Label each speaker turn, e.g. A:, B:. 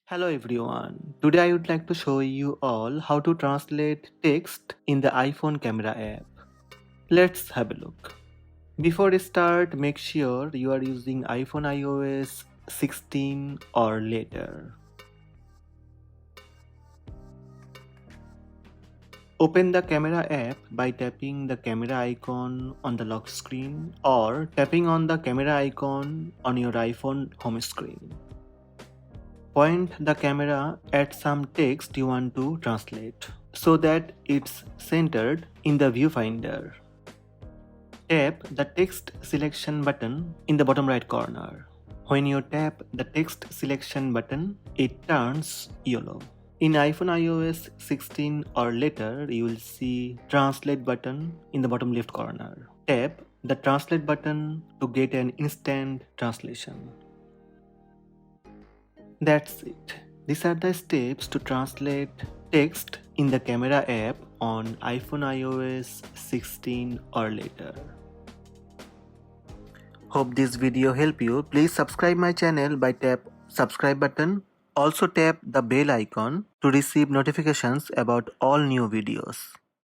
A: Hello everyone. Today I would like to show you all how to translate text in the iPhone camera app. Let's have a look. Before we start, make sure you are using iPhone iOS 16 or later. Open the camera app by tapping the camera icon on the lock screen or tapping on the camera icon on your iPhone home screen. Point the camera at some text you want to translate so that it's centered in the viewfinder. Tap the text selection button in the bottom right corner. When you tap the text selection button, it turns yellow. In iPhone iOS 16 or later, you will see Translate button in the bottom left corner. Tap the Translate button to get an instant translation. That's it. These are the steps to translate text in the camera app on iPhone iOS 16 or later. Hope this video helped you. Please subscribe my channel by tap subscribe button. Also tap the bell icon to receive notifications about all new videos.